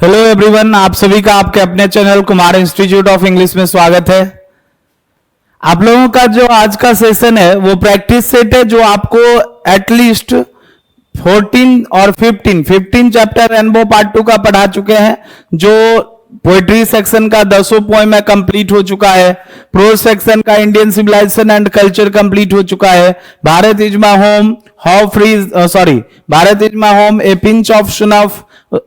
Hello everyone, आप सभी का आपके अपने channel Kumar institute of English में स्वागत है। आप लोगों का जो आज का सेशन है वो प्रैक्टिस सेट है, जो आपको एटलीस्ट 14 और 15 चैप्टर रेनबो पार्ट 2 का पढ़ा चुके हैं। जो पोएट्री सेक्शन का 10 पोएम है कंप्लीट हो चुका है। प्रोज सेक्शन का Indian civilisation and culture complete हो चुका है। Bharat is my home, how free Bharat is my home, a pinch of snuff,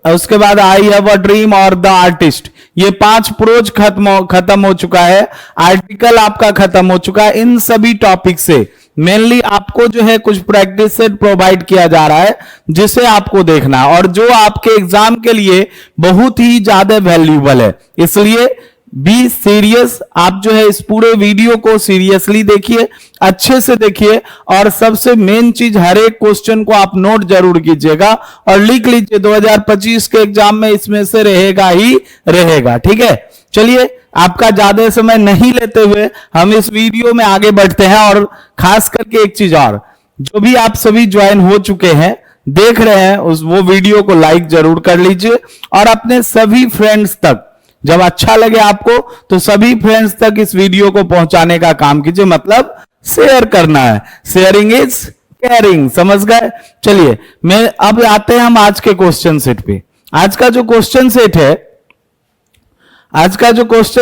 उसके बाद आई हैव अ ड्रीम और द आर्टिस्ट। ये 5 प्रोज खत्म हो चुका है। आर्टिकल आपका खत्म हो चुका है। इन सभी टॉपिक से मेनली आपको जो है कुछ प्रैक्टिस सेट प्रोवाइड किया जा रहा है, जिसे आपको देखना है और जो आपके एग्जाम के लिए बहुत ही ज्यादा वैल्यूएबल है। इसलिए बी सीरियस, आप जो है इस पूरे वीडियो को सीरियसली देखिए, अच्छे से देखिए और सबसे मेन चीज, हर एक क्वेश्चन को आप नोट जरूर कीजिएगा और लिख लीजिए। 2025 के एग्जाम में इसमें से रहेगा ही रहेगा। ठीक है, चलिए आपका ज्यादा समय नहीं लेते हुए हम इस वीडियो में आगे बढ़ते हैं। और खास करके एक चीज और, जो भी आप सभी ज्वाइन हो चुके हैं, देख रहे हैं, वो वीडियो को लाइक जरूर कर लीजिए और अपने सभी फ्रेंड्स तक, जब अच्छा लगे आपको तो सभी फ्रेंड्स तक इस वीडियो को पहुंचाने का काम कीजिए। मतलब शेयर करना है, शेयरिंग इज केयरिंग, समझ गए। चलिए मैं अब आते हैं हम आज के क्वेश्चन सेट पे। आज का जो क्वेश्चन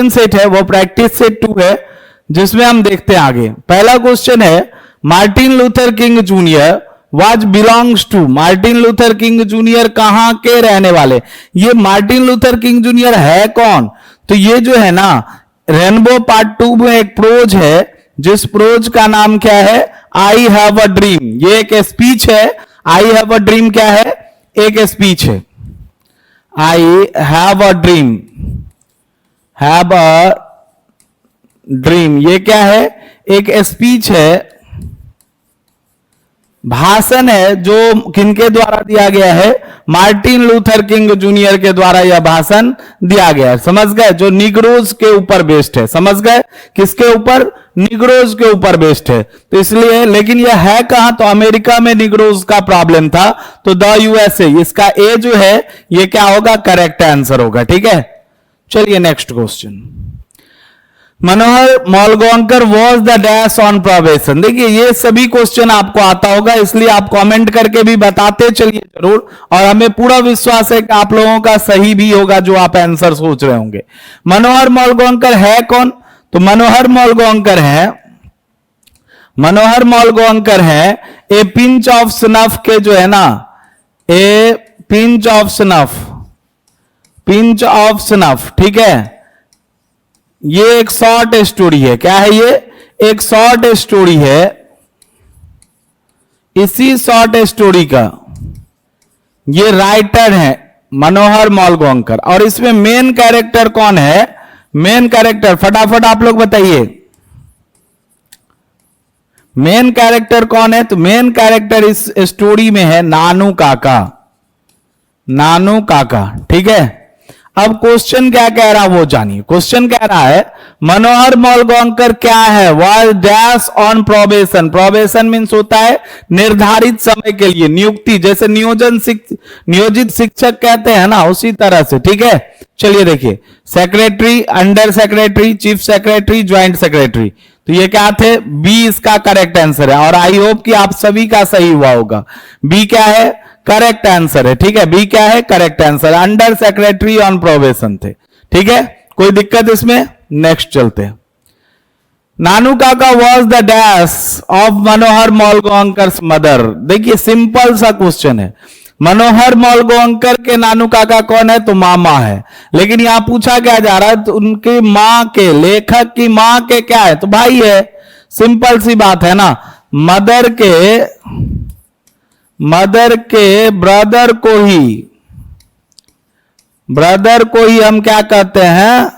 सेट है वो प्रैक्टिस सेट 2 है, जिसमें हम देखते हैं आगे। पहला क्वेश्चन है, Martin Luther King Junior was belongs to. Martin Luther King Junior कहां के रहने वाले? ये मार्टिन लूथर किंग जूनियर है कौन? तो ये जो है ना, रेनबो पार्ट 2 में एक प्रोज है, जिस प्रोज का नाम क्या है? आई हैव अ ड्रीम। ये एक स्पीच है। आई हैव अ ड्रीम क्या है? एक स्पीच है। आई have a dream, have a dream, ये क्या है? एक स्पीच है, भाषण है, जो किनके द्वारा दिया गया है? मार्टिन लूथर किंग जूनियर के द्वारा यह भाषण दिया गया है। समझ गए? जो निग्रोज के ऊपर बेस्ड है। समझ गए? किसके ऊपर? निग्रोज के ऊपर बेस्ड है। तो इसलिए, लेकिन यह है कहां? तो अमेरिका में निग्रोज का प्रॉब्लम था, तो द यूएसए, इसका ए जो है ये क्या होगा? करेक्ट आंसर होगा। ठीक है, चलिए next question. Manohar Malgonkar was the dash on probation. देखिए ये सभी क्वेश्चन आपको आता होगा, इसलिए आप कमेंट करके भी बताते चलिए जरूर, और हमें पूरा विश्वास है कि आप लोगों का सही भी होगा जो आप आंसर सोच रहे होंगे। मनोहर मोलगोंकर है कौन? तो मनोहर मोलगोंकर है ए पिंच ऑफ स्नफ के जो है ना, ए पिंच ऑफ स्नफ, ठीक है। ये एक शॉर्ट स्टोरी है। क्या है ये? एक शॉर्ट स्टोरी है। इसी शॉर्ट स्टोरी का ये राइटर है मनोहर मोलगोंकर, और इसमें मेन कैरेक्टर कौन है? मेन कैरेक्टर फटाफट आप लोग बताइए, मेन कैरेक्टर कौन है? तो मेन कैरेक्टर इस स्टोरी में है नानू काका। ठीक है, अब क्वेश्चन क्या कह रहा है वो जानिए। क्वेश्चन कह रहा है, मनोहर मोलगोंकर क्या है? Was dash on probation. Probation means होता है निर्धारित समय के लिए नियुक्ति, जैसे नियोजित शिक्षक कहते हैं ना, उसी तरह से। ठीक है, चलिए देखिए, secretary, under secretary, chief secretary, joint secretary. तो ये क्या थे? बी इसका करेक्ट आंसर है, और आई होप कि आप सभी का सही हुआ होगा। बी क्या है? करेक्ट आंसर है। ठीक है, बी क्या है? Correct answer. Under secretary on probation थे। ठीक है, कोई दिक्कत इसमें? नेक्स्ट चलते हैं। Nanu Kaka was the dash of Manohar Malgonkar mother. देखिए सिंपल सा क्वेश्चन है। मनोहर मोलगोंकर के नानू काका कौन है? तो मामा है। लेकिन यहां पूछा क्या जा रहा है? तो उनकी मां के, लेखक की मां के क्या है? तो भाई है। सिंपल सी बात है ना। मदर के ब्रदर को ही हम क्या कहते हैं?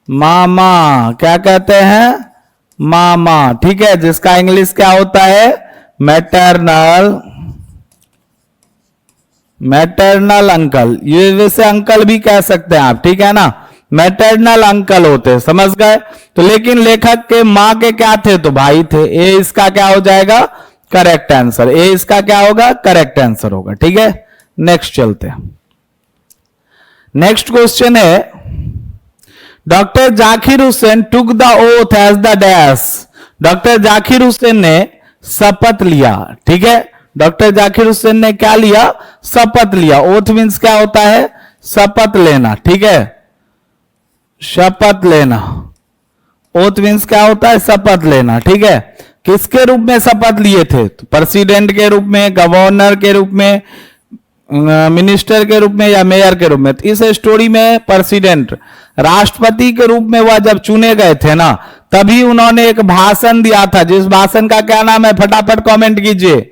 मामा। क्या कहते हैं? मामा। ठीक है, जिसका इंग्लिश क्या होता है? Maternal uncle. ये वैसे अंकल भी कह सकते हैं आप, ठीक है ना। मैटरनल अंकल होते, समझ गए। तो लेकिन लेखक के मां के क्या थे? तो भाई थे। ए इसका क्या हो जाएगा? Correct answer. ए इसका क्या होगा? करेक्ट आंसर होगा। ठीक है, नेक्स्ट चलते हैं। नेक्स्ट क्वेश्चन है, doctor Zakir Hussain took the oath as the dash. Doctor Zakir Hussain ने शपथ लिया, ठीक है। डॉक्टर जाकिर हुसैन ने क्या लिया? शपथ लिया। ओथ मीन्स क्या होता है? शपथ लेना, ठीक है। शपथ लेना, ओथ मीन्स क्या होता है? शपथ लेना, ठीक है। किसके रूप में शपथ लिए थे? तो प्रेसिडेंट के रूप में, गवर्नर के रूप में, मिनिस्टर के रूप में या मेयर के रूप में? तो इस स्टोरी में प्रेसिडेंट, राष्ट्रपति के रूप में वह जब चुने गए थे ना, तभी उन्होंने एक भाषण दिया था, जिस भाषण का क्या नाम है? फटाफट कमेंट कीजिए।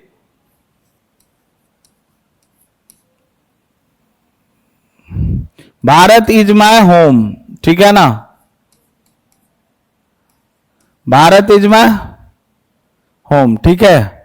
भारत इज माय होम, ठीक है ना। भारत इज माय होम, ठीक है।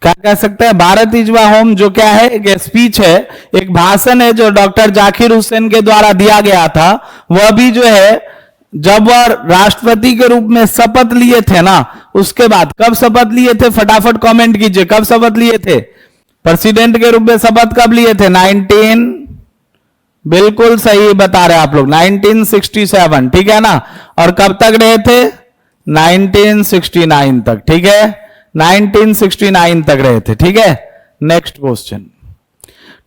क्या कह सकते हैं? भारत इज माय होम जो क्या है? एक स्पीच है, एक भाषण है जो डॉक्टर जाकिर हुसैन के द्वारा दिया गया था। वह भी जो है जब वह राष्ट्रपति के रूप में शपथ लिए थे ना, उसके बाद कब शपथ लिए थे? फटाफट कमेंट कीजिए, कब शपथ लिए थे? प्रेसिडेंट के रूप में शपथ कब लिए थे? 19, बिल्कुल सही बता रहे आप लोग, 1967, ठीक है ना। और कब तक रहे थे? 1969 तक, ठीक है। 1969 तक रहे थे, ठीक है। Next question,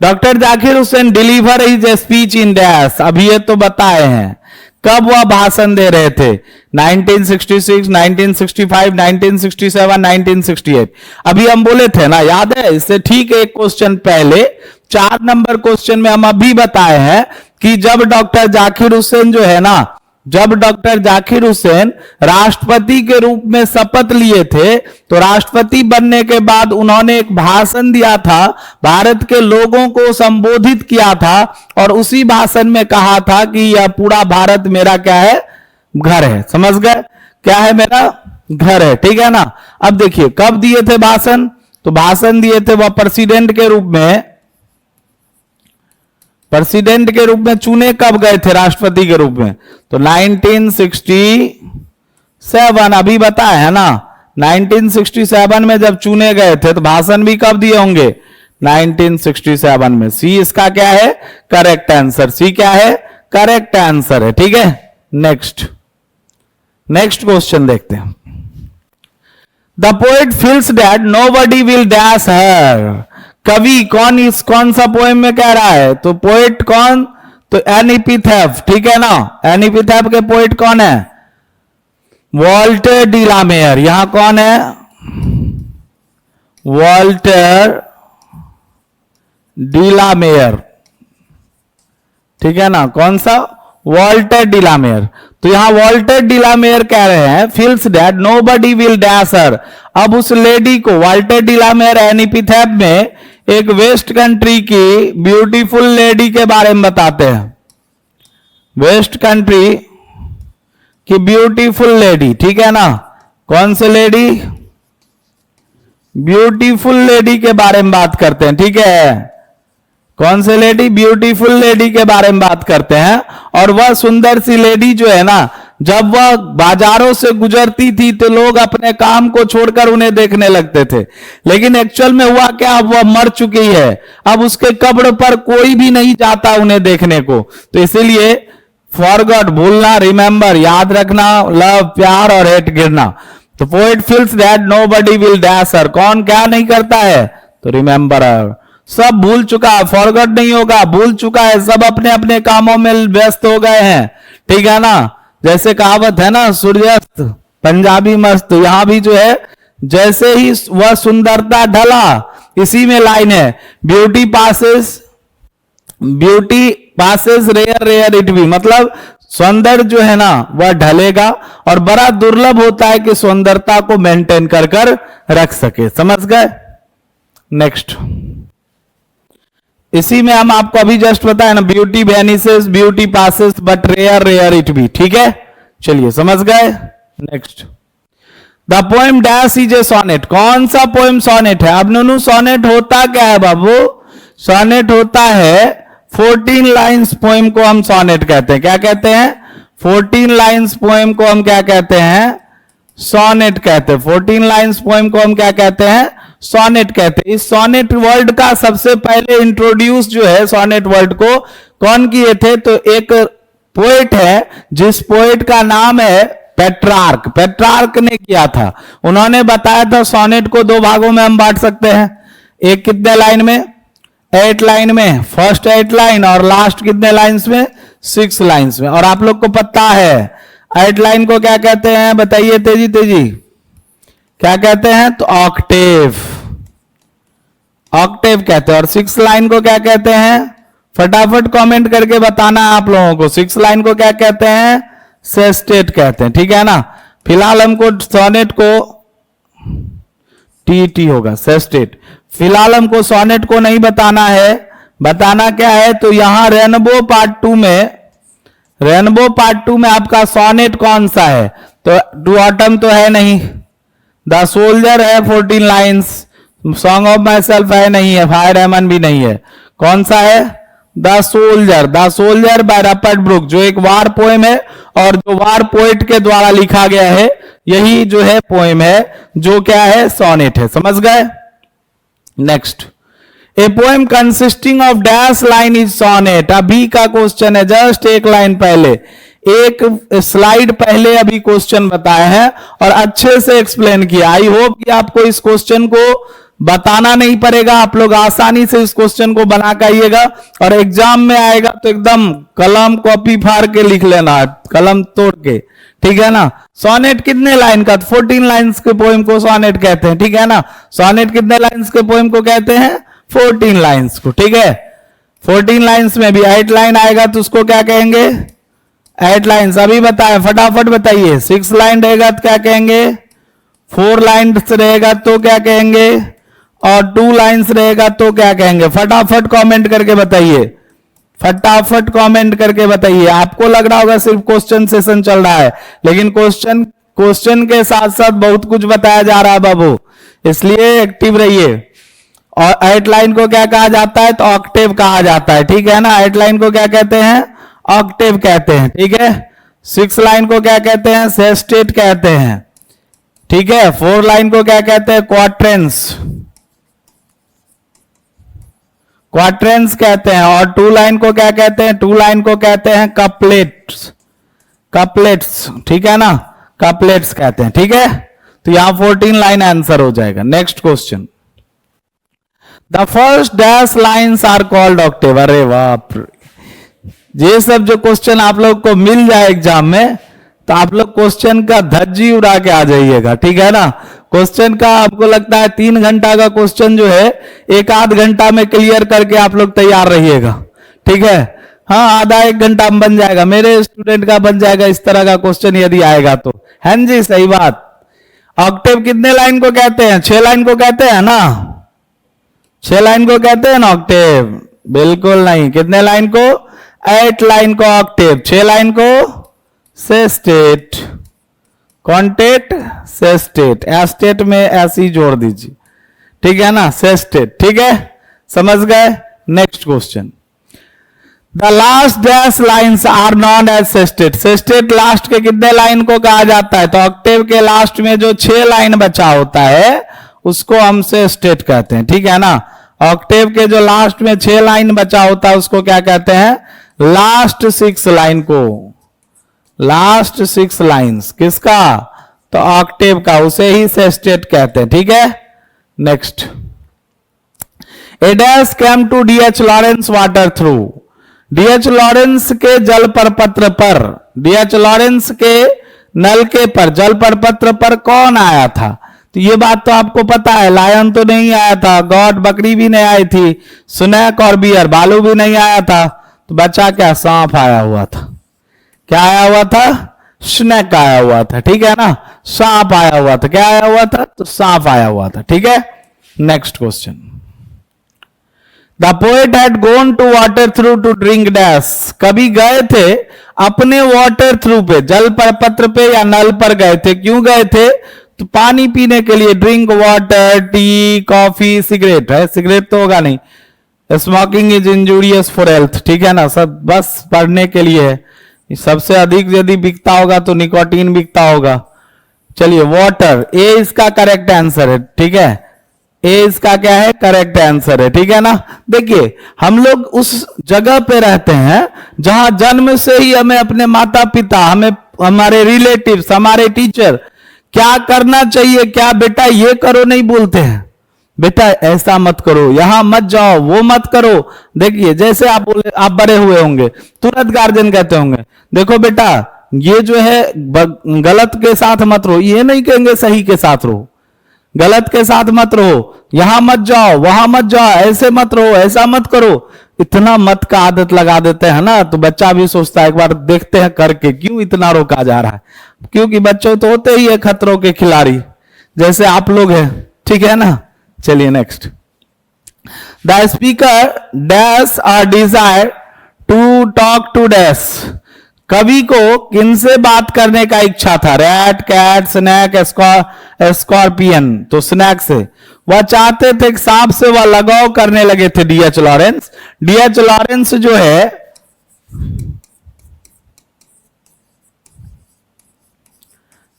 doctor Zakir Hussain deliver his speech in dash. अभी ये तो बताए हैं, कब वह भाषण दे रहे थे? 1966, 1965, 1967, 1968। अभी हम बोले थे ना, याद है? इससे ठीक एक क्वेश्चन पहले 4 नंबर क्वेश्चन में हम अभी बताए हैं कि जब डॉक्टर जाकिर हुसैन जो है ना, जब डॉक्टर जाकिर हुसैन राष्ट्रपति के रूप में शपथ लिए थे, तो राष्ट्रपति बनने के बाद उन्होंने एक भाषण दिया था, भारत के लोगों को संबोधित किया था, और उसी भाषण में कहा था कि यह पूरा भारत मेरा क्या है? घर है। समझ गए? क्या है? मेरा घर है, ठीक है ना। अब देखिए कब दिए थे भाषण? तो भाषण दिए थे वह प्रेसिडेंट के रूप में, प्रेसिडेंट के रूप में चुने कब गए थे राष्ट्रपति के रूप में? तो 1967, अभी बताया है ना। 1967 में जब चुने गए थे तो भाषण भी कब दिए होंगे? 1967 में। सी इसका क्या है? Correct answer. सी क्या है? करेक्ट आंसर है, ठीक है। नेक्स्ट क्वेश्चन देखते हैं। The poet feels that nobody will dash हर। कवि कौन सा पोएम में कह रहा है? तो पोएट कौन? तो एनिपिथेफ, ठीक है ना। एनिपिथेफ के पोएट कौन है? Walter de la Mare. यहां कौन है? वॉल्टर डी ला मेयर, ठीक है ना। कौन सा? Walter de la Mare. तो यहां वॉल्टर डी ला मेयर कह रहे हैं feels that nobody will dash her. अब उस लेडी को Walter de la Mare an epitaph में एक वेस्ट कंट्री की ब्यूटीफुल लेडी के बारे में बताते हैं। वेस्ट कंट्री की ब्यूटीफुल लेडी, ठीक है ना। कौन सी लेडी? ब्यूटीफुल लेडी के बारे में बात करते हैं, ठीक है। कौन सी लेडी? ब्यूटीफुल लेडी के बारे में बात करते हैं। और वह सुंदर सी लेडी जो है ना, जब वह बाजारों से गुजरती थी तो लोग अपने काम को छोड़कर उन्हें देखने लगते थे। लेकिन एक्चुअल में हुआ क्या? वह मर चुकी है। अब उसके कब्र पर कोई भी नहीं जाता उन्हें देखने को। तो इसीलिए फॉरगॉट, भूलना, रिमेंबर, याद रखना, लव, प्यार, और हेट, गिरना। तो poet feels that nobody will dash हर। कौन क्या नहीं करता है? तो रिमेंबर हर। सब भूल चुका है, फॉरगॉट नहीं होगा, भूल चुका है, सब अपने अपने कामों में व्यस्त हो गए हैं, ठीक है ना। जैसे कहावत है ना, सूर्यास्त पंजाबी मस्त। यहां भी जो है, जैसे ही वह सुंदरता ढला, इसी में लाइन है, beauty passes rare it be. मतलब सौंदर्य जो है ना वह ढलेगा, और बड़ा दुर्लभ होता है कि सौंदर्यता को मेंटेन कर रख सके। समझ गए? नेक्स्ट, इसी में हम आपको अभी जस्ट बताया ना, beauty vanishes, beauty passes, but rare it be, ठीक है। चलिए समझ गए। Next, the poem dash is a sonnet. कौन सा पोएम सोनेट है? अब नूनू सोनेट होता क्या है बाबू? सोनेट होता है 14 लाइन्स पोएम को हम सोनेट कहते हैं। क्या कहते हैं? 14 लाइन्स पोएम को हम क्या कहते हैं? सोनेट कहते हैं। 14 लाइन्स पोएम को हम क्या कहते हैं? सोनेट कहते हैं। इस सोनेट वर्ड का सबसे पहले इंट्रोड्यूस जो है सोनेट वर्ड को कौन किए थे? तो एक पोएट है जिस पोएट का नाम है पेट्रार्क। पेट्रार्क ने किया था। उन्होंने बताया था सोनेट को दो भागों में हम बांट सकते हैं। एक कितने लाइन में? 8 लाइन में, फर्स्ट 8 लाइन, और लास्ट कितने लाइंस में? 6 लाइंस में। और आप लोग को पता है 8 लाइन को क्या कहते हैं? बताइए तेजी तेजी, क्या कहते हैं? तो ऑक्टेव, ऑक्टेव कहते हैं। और 6 लाइन को क्या कहते हैं? फटाफट कमेंट करके बताना आप लोगों को। 6 लाइन को क्या कहते हैं? सेस्टेट कहते हैं, ठीक है ना। फिलहाल हमको सोनेट को टी होगा, सेस्टेट। फिलहाल हमको सोनेट को नहीं बताना है। बताना क्या है? तो यहां रेनबो पार्ट 2 में, रेनबो पार्ट 2 में आपका सोनेट कौन सा है? तो टू ऑटम तो है नहीं, द सोल्जर है 14 lines, song of my self है नहीं है, फायर एमन भी नहीं है। कौन सा है? The soldier, the soldier by Rupert Brooke, जो एक वार पोएम है और जो वार पोएट के द्वारा लिखा गया है, यही जो है पोएम है, जो क्या है? सोनेट है। समझ गए? Next, a poem consisting of dash line is sonnet. अभी का क्वेश्चन है, जस्ट एक लाइन पहले, एक स्लाइड पहले अभी क्वेश्चन बताया है और अच्छे से एक्सप्लेन किया। आई होप कि आपको इस क्वेश्चन को बताना नहीं पड़ेगा, आप लोग आसानी से इस क्वेश्चन को बना के आइएगा और एग्जाम में आएगा तो एकदम कलम कॉपी फाड़ के लिख लेना, कलम तोड़ के, ठीक है ना। सोनेट कितने लाइन का? 14 लाइंस के पोएम को सोनेट कहते हैं, ठीक है ना। सोनेट कितने लाइंस के पोएम को कहते हैं? 14 लाइंस को, ठीक है। 14 लाइंस में भी 8 लाइन आएगा तो उसको क्या कहेंगे? 8 लाइन्स। अभी बताए, फटाफट बताइए। 6 लाइन रहेगा तो क्या कहेंगे? 4 लाइन्स रहेगा तो क्या कहेंगे? और 2 लाइन्स रहेगा तो क्या कहेंगे? फटाफट कमेंट करके बताइए, फटाफट कमेंट करके बताइए। आपको लग रहा होगा सिर्फ क्वेश्चन सेशन चल रहा है, लेकिन क्वेश्चन के साथ साथ बहुत कुछ बताया जा रहा है बाबू, इसलिए एक्टिव रहिए। और 8 लाइन को क्या कहा जाता है? तो ऑक्टेव कहा जाता है, ठीक है ना। 8 लाइन को क्या कहते हैं? ऑक्टेव कहते हैं, ठीक है। 6 लाइन को क्या कहते हैं? सेस्टेट कहते हैं, ठीक है। 4 लाइन को क्या कहते हैं? क्वाट्रेंस, क्वाट्रेंस कहते हैं। और 2 लाइन को क्या कहते हैं? 2 लाइन को कहते हैं कपलेट्स, कपलेट्स, ठीक है ना, कपलेट्स कहते हैं, ठीक है। तो यहां 14 लाइन आंसर हो जाएगा। Next question, the first dash lines are called octave. अरे बाप, ये सब जो क्वेश्चन आप लोग को मिल जाए एग्जाम में तो आप लोग क्वेश्चन का धज्जी उड़ा के आ जाइएगा, ठीक है ना। क्वेश्चन का आपको लगता है 3 घंटा का क्वेश्चन जो है 1 आध घंटा में क्लियर करके आप लोग तैयार रहिएगा, ठीक है। हाँ, आधा 1 घंटा में बन जाएगा, मेरे स्टूडेंट का बन जाएगा इस तरह का क्वेश्चन यदि आएगा तो। है जी, सही बात। ऑक्टेव कितने लाइन को कहते हैं? 6 लाइन को कहते हैं ना, 6 लाइन को कहते हैं ना ऑक्टेव? बिल्कुल नहीं। कितने लाइन को? 8 लाइन को ऑक्टेव, 6 लाइन को सेस्टेट, कॉन्टेट, सेस्टेट, एस्टेट में ऐसी जोड़ दीजिए, ठीक है ना, सेस्टेट, ठीक है। समझ गए? Next question, the last dash lines are known as sestet. Sestet last के कितने लाइन को कहा जाता है? तो ऑक्टेव के लास्ट में जो 6 लाइन बचा होता है उसको हम सेस्टेट कहते हैं, ठीक है ना। ऑक्टेव के जो लास्ट में 6 लाइन बचा होता है उसको क्या कहते हैं? लास्ट 6 लाइन को, लास्ट 6 लाइन्स किसका? तो ऑक्टेव का, उसे ही सेस्टेट कहते हैं, ठीक है। Next, a dash came to DH Lawrence water trough. DH Lawrence के जल परपत्र पर, डीएच लॉरेंस के नलके पर, जल परपत्र पर कौन आया था? तो ये बात तो आपको पता है, लायन तो नहीं आया था, गॉड बकरी भी नहीं आई थी, स्नैक और बियर भालू भी नहीं आया था, तो बचा क्या? सांप आया हुआ था। क्या आया हुआ था? स्नैक आया हुआ था, ठीक है ना। सांप आया हुआ था। क्या आया हुआ था? तो सांप आया हुआ था, ठीक है। Next question, the poet had gone to water trough to drink dash. कभी गए थे अपने वाटर थ्रू पे, जल परपत्र पे या नल पर गए थे। क्यों गए थे? तो पानी पीने के लिए। Drink water, T, coffee, cigarette है, सिगरेट तो होगा नहीं, smoking is injurious for health, ठीक है ना। सब बस पढ़ने के लिए है। सबसे अधिक यदि बिकता होगा तो निकोटीन बिकता होगा। चलिए, वाटर, ए इसका करेक्ट आंसर है, ठीक है। ए इसका क्या है, करेक्ट आंसर है। ठीक है ना। देखिए हम लोग उस जगह पे रहते हैं जहां जन्म से ही हमें अपने माता पिता, हमें हमारे रिलेटिव्स, हमारे टीचर क्या करना चाहिए, क्या बेटा ये करो नहीं बोलते हैं, बेटा ऐसा मत करो, यहां मत जाओ, वो मत करो। देखिए जैसे आप बोले, आप बड़े हुए होंगे, तुरंत गार्जियन कहते होंगे देखो बेटा ये जो है गलत के साथ मत रहो, ये नहीं कहेंगे सही के साथ रहो, गलत के साथ मत रहो, यहां मत जाओ, वहां मत जाओ, ऐसे मत रहो, ऐसा मत करो। इतना मत का आदत लगा देते हैं ना, तो बच्चा भी सोचता है एक बार देखते हैं करके क्यों इतना रोका जा रहा है, क्योंकि बच्चे तो होते ही है खतरों के खिलाड़ी, जैसे आप लोग हैं। ठीक है ना। चलिए next. The speaker dash are desire to talk to dash. कवि को किनसे बात करने का इच्छा था, रैट, कैट, स्नैक, स्कॉर्पियन, तो स्नैक से। वह चाहते थे कि सांप से वह लगाव करने लगे थे डीएच लॉरेंस। डीएच लॉरेंस जो है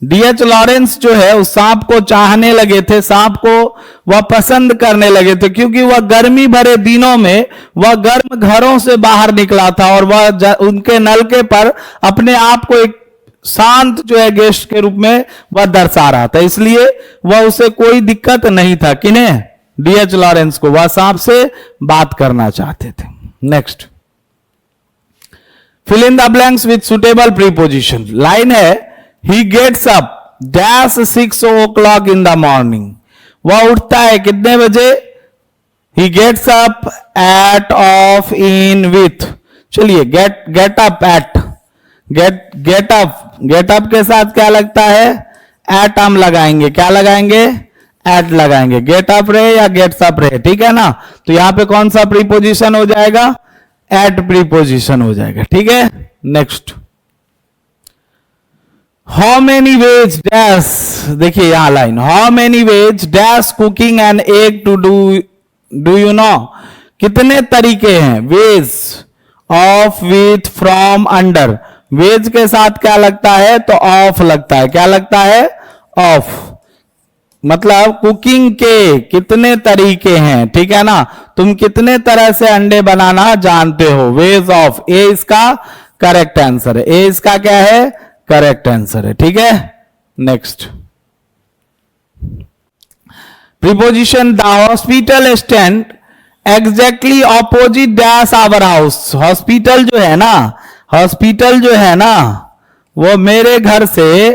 डीएच लॉरेंस जो है उस सांप को चाहने लगे थे, सांप को वह पसंद करने लगे थे, क्योंकि वह गर्मी भरे दिनों में वह गर्म घरों से बाहर निकला था और वह उनके नलके पर अपने आप को एक शांत जो है गेस्ट के रूप में वह दर्शा रहा था, इसलिए वह उसे कोई दिक्कत नहीं था। किन्हें? डीएच लॉरेंस को। वह सांप से बात करना चाहते थे। Next, fill in the blanks with suitable preposition. Line है he gets up dash 6 o'clock in the morning. वह उठता है कितने बजे? He gets up at, off, in, with. चलिए get up at, get up के साथ क्या लगता है? एट हम लगाएंगे। क्या लगाएंगे? एट लगाएंगे। गेट अप रहे या गेट्स अप रहे, ठीक है ना। तो यहां पे कौन सा प्रीपोजिशन हो जाएगा? एट प्रीपोजिशन हो जाएगा। ठीक है। Next, how many ways dash. देखिए यहां line, how many ways dash cooking an egg to do you know. कितने तरीके हैं? Ways, of, with, from, under. Ways के साथ क्या लगता है? तो ऑफ लगता है। क्या लगता है? ऑफ। मतलब कुकिंग के कितने तरीके हैं, ठीक है ना। तुम कितने तरह से अंडे बनाना जानते हो। वेज ऑफ, ए इसका करेक्ट आंसर है। ए इसका क्या है? करेक्ट आंसर है। ठीक है। Next, preposition the hospital stand exactly opposite dash our house. Hospital जो है ना, हॉस्पिटल जो है ना वो मेरे घर से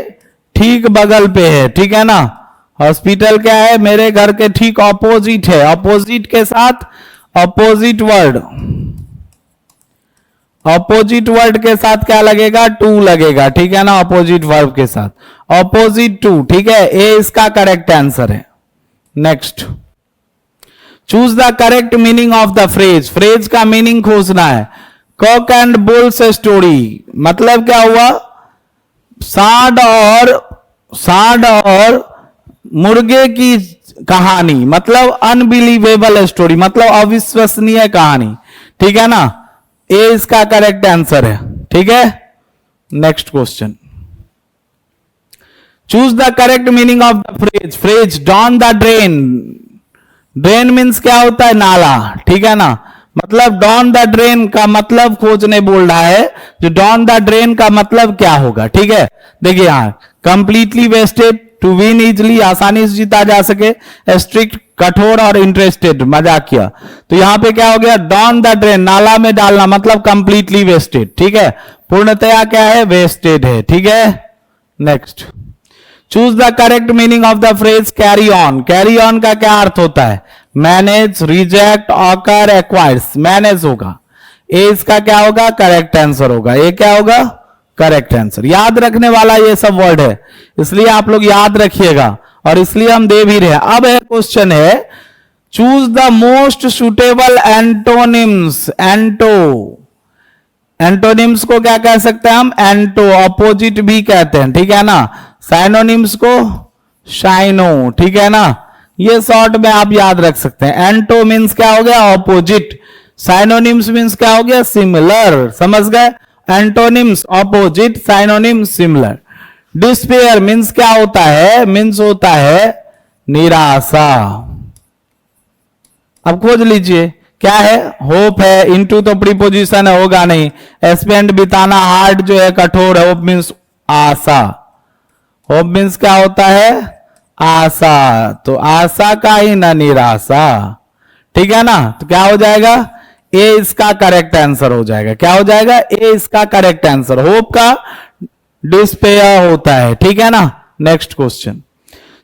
ठीक बगल पे है, ठीक है ना। हॉस्पिटल क्या है? मेरे घर के ठीक ऑपोजिट है। ऑपोजिट के साथ ऑपोजिट वर्ड, ऑपोजिट वर्ड के साथ क्या लगेगा? टू लगेगा, ठीक है ना। ऑपोजिट वर्ब के साथ ऑपोजिट टू, ठीक है। ए इसका करेक्ट आंसर है। Next, choose the correct meaning of the phrase. Phrase का मीनिंग खोजना है। कॉक एंड बुल्स स्टोरी मतलब क्या हुआ? सांड और मुर्गे की कहानी, मतलब अनबिलीवेबल स्टोरी, मतलब अविश्वसनीय कहानी, ठीक है ना। ए इसका करेक्ट आंसर है। ठीक है। Next question, choose the correct meaning of the phrase. Phrase down the drain. Drain means क्या होता है? नाला, ठीक है ना। मतलब डाउन द ड्रेन का मतलब खोजने बोल रहा है, जो डाउन द ड्रेन का मतलब क्या होगा, ठीक है। देखिए यहां completely wasted, to win easily, आसानी से जीता जा सके, स्ट्रिक्ट कठोर, और इंटरेस्टेड मजाकिया। तो यहां पे क्या हो गया? डाउन द ड्रेन, नाला में डालना, मतलब कंप्लीटली वेस्टेड, ठीक है। पूर्णतया क्या है? वेस्टेड है, ठीक है। Next, choose the correct meaning of the phrase carry on. Carry on का क्या अर्थ होता है? Manage, reject, occur, acquires. Manage होगा। ए इसका क्या होगा? करेक्ट आंसर होगा। ए क्या होगा? Correct answer. याद रखने वाला ये सब वर्ड है, इसलिए आप लोग याद रखिएगा, और इसलिए हम दे भी रहे हैं। अब है क्वेश्चन है, choose the most suitable antonyms. Antonyms को क्या कह सकते हैं हम? एंटो, ऑपोजिट भी कहते हैं, ठीक है ना। साइनोनिम्स को शाइनो, ठीक है ना। ये शॉर्ट में आप याद रख सकते हैं। एंटो मीन्स क्या हो गया? ऑपोजिट। साइनोनिम्स मीन्स क्या हो गया? सिमिलर। समझ गए? Antonyms opposite, synonyms similar. Despair means क्या होता है? मीन्स होता है निराशा। अब खोज लीजिए क्या है, होप है, इनटू तो प्रीपोजिशन है, होगा नहीं। स्पेंड बिताना, हार्ड जो है कठोर है, होप मीन्स आशा। होप मीन्स क्या होता है, आशा, तो आशा का ही ना निराशा, ठीक है ना। तो क्या हो जाएगा, ए इसका करेक्ट आंसर हो जाएगा। क्या हो जाएगा, ए इसका करेक्ट आंसर। होप का डिस्पेयर होता है, ठीक है ना। Next question,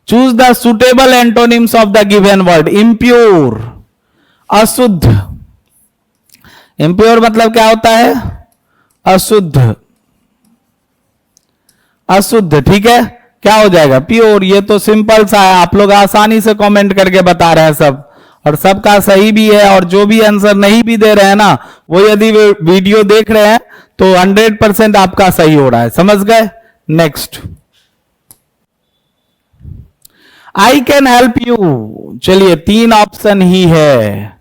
choose the suitable antonyms of the given word. Impure, अशुद्ध। इम्प्योर मतलब क्या होता है, अशुद्ध, अशुद्ध, ठीक है। क्या हो जाएगा, प्योर। ये तो सिंपल सा है, आप लोग आसानी से कमेंट करके बता रहे हैं सब, और सबका सही भी है। और जो भी आंसर नहीं भी दे रहे हैं ना, वो यदि वीडियो देख रहे हैं तो 100% आपका सही हो रहा है, समझ गए। Next, I can help you. चलिए 3 ऑप्शन ही है,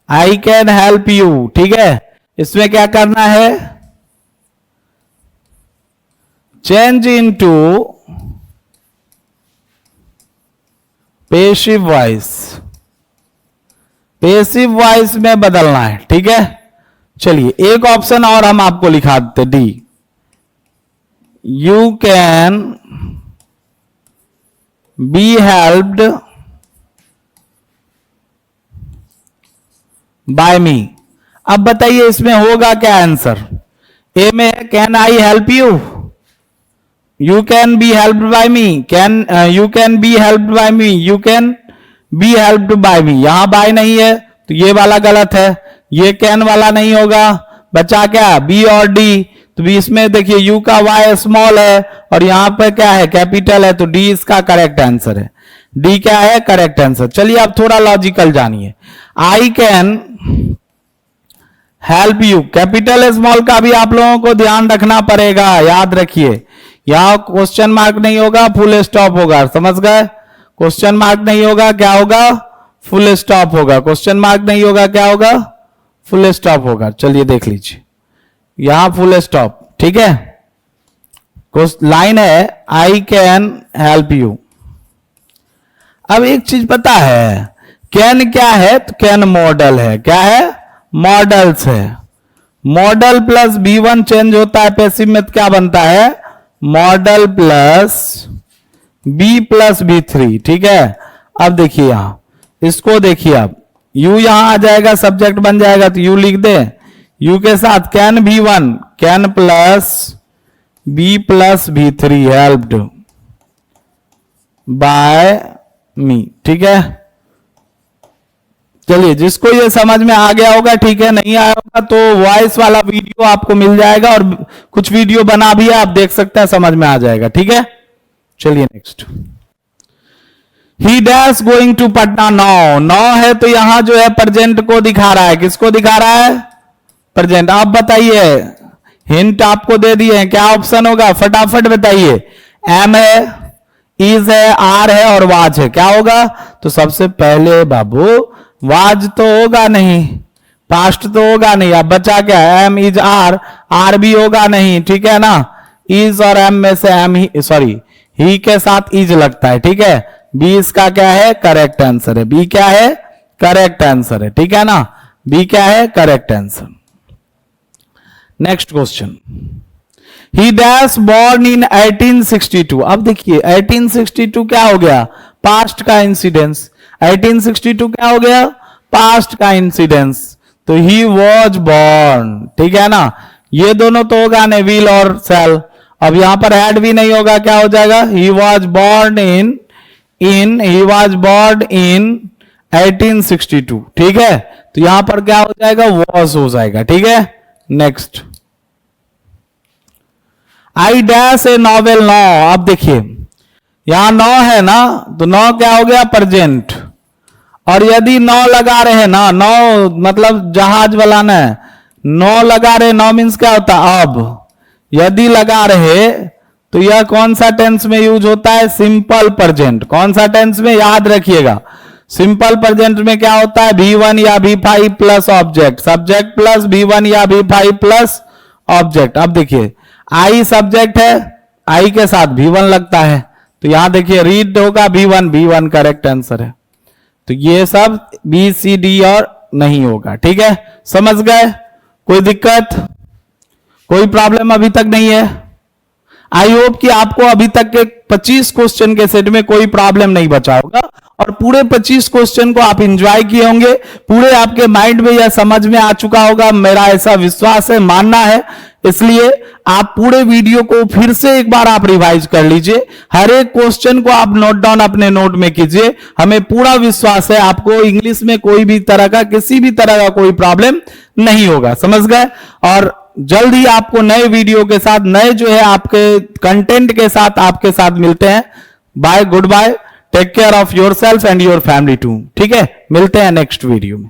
आई कैन हेल्प यू, ठीक है। इसमें क्या करना है, change into passive voice, passive voice में बदलना है, ठीक है। चलिए एक ऑप्शन और हम आपको लिखा देते, D, you can be helped by me. अब बताइए इसमें होगा क्या आंसर। ए में है can I help you, you can be helped by me, can you can be helped by me, you can be helped by me. यहां by नहीं है तो ये वाला गलत है, ये कैन वाला नहीं होगा। बचा क्या, बी और डी। तो भी इसमें देखिए यू का वाई स्मॉल है और यहां पर क्या है, कैपिटल है, तो डी इसका करेक्ट आंसर है। डी क्या है, करेक्ट आंसर। चलिए अब थोड़ा लॉजिकल जानिए। I can help you, capital small का भी आप लोगों को ध्यान रखना पड़ेगा, याद रखिए। यहां क्वेश्चन मार्क नहीं होगा, फुल स्टॉप होगा, समझ गए। क्वेश्चन मार्क नहीं होगा, क्या होगा, फुल स्टॉप होगा। क्वेश्चन मार्क नहीं होगा, क्या होगा, फुल स्टॉप होगा। चलिए देख लीजिए, यहां फुल स्टॉप, ठीक है। लाइन है आई कैन हेल्प यू। अब एक चीज पता है, कैन क्या है, तो कैन मॉडल है, क्या है, मॉडल्स है। मॉडल प्लस B1 चेंज होता है, पैसिव में क्या बनता है, model plus B plus B3, ठीक है। अब देखिए यहां, इसको देखिए आप, यू यहां आ जाएगा, सब्जेक्ट बन जाएगा, तो यू लिख दे। यू के साथ can B1, can plus B plus B3 helped by me, ठीक है। चलिए जिसको ये समझ में आ गया होगा ठीक है, नहीं आया होगा तो वॉइस वाला वीडियो आपको मिल जाएगा, और कुछ वीडियो बना भी है, आप देख सकते हैं, समझ में आ जाएगा, ठीक है। चलिए next, he dash going to Patna now. Now है तो यहां जो है प्रेजेंट को दिखा रहा है, किसको दिखा रहा है, प्रेजेंट। आप बताइए, हिंट आपको दे दिए हैं, क्या ऑप्शन होगा, फटाफट बताइए। एम है, इज है, आर है और वाज है, क्या होगा। तो सबसे पहले बाबू वाज तो होगा नहीं, पास्ट तो होगा नहीं, अब बचा क्या, एम इज आर, आर भी होगा नहीं, ठीक है ना। इज और एम में से एम ही, सॉरी ही के साथ इज लगता है, ठीक है। बी इसका क्या है, करेक्ट आंसर है। बी क्या है, करेक्ट आंसर है, ठीक है ना। बी क्या है, correct answer. Next question, he dash born in 1862। अब देखिए 1862 क्या हो गया, पास्ट का इंसिडेंस। 1862 क्या हो गया, पास्ट का इंसिडेंस, तो ही वॉज बॉर्न, ठीक है ना। ये दोनों तो होगा नहीं, विल और शैल। अब यहां पर हैड भी नहीं होगा, क्या हो जाएगा, he was born in he was born in 1862, ठीक है। तो यहां पर क्या हो जाएगा, वॉज हो जाएगा, ठीक है। Next, I dash a novel now. अब देखिए यहां नौ है ना, तो नौ क्या हो गया, प्रेजेंट। और यदि नौ लगा रहे ना, नौ मतलब जहाज वाला ना, नौ लगा रहे, नौ मीन्स क्या होता है, अब। यदि लगा रहे तो यह कौन सा टेंस में यूज होता है, सिंपल प्रेजेंट। कौन सा टेंस में, याद रखिएगा, सिंपल प्रेजेंट में क्या होता है, V1 या V5 plus object, subject plus V1 या V5 प्लस ऑब्जेक्ट। अब देखिए आई सब्जेक्ट है, आई के साथ V1 लगता है, तो यहां देखिए रीड होगा V1, V1 करेक्ट आंसर है। तो ये सब बी सी डी और नहीं होगा। ठीक है, समझ गए? कोई दिक्कत, कोई प्रॉब्लम अभी तक नहीं है? आई होप कि आपको अभी तक के 25 क्वेश्चन के सेट में कोई प्रॉब्लम नहीं बचा होगा और पूरे 25 क्वेश्चन को आप एंजॉय किए होंगे, पूरे आपके माइंड में यह समझ में आ चुका होगा, मेरा ऐसा विश्वास है, मानना है। इसलिए आप पूरे वीडियो को फिर से एक बार आप रिवाइज कर लीजिए, हर एक क्वेश्चन को आप नोट डाउन अपने नोट में कीजिए। हमें पूरा विश्वास है आपको इंग्लिश में कोई भी तरह का, किसी भी तरह का कोई प्रॉब्लम नहीं होगा। समझ गए? और जल्द ही आपको नए वीडियो के साथ, नए जो है आपके कंटेंट के साथ आपके साथ मिलते हैं। Bye, good bye, take care of your self and your family too. ठीक है, मिलते हैं नेक्स्ट वीडियो में।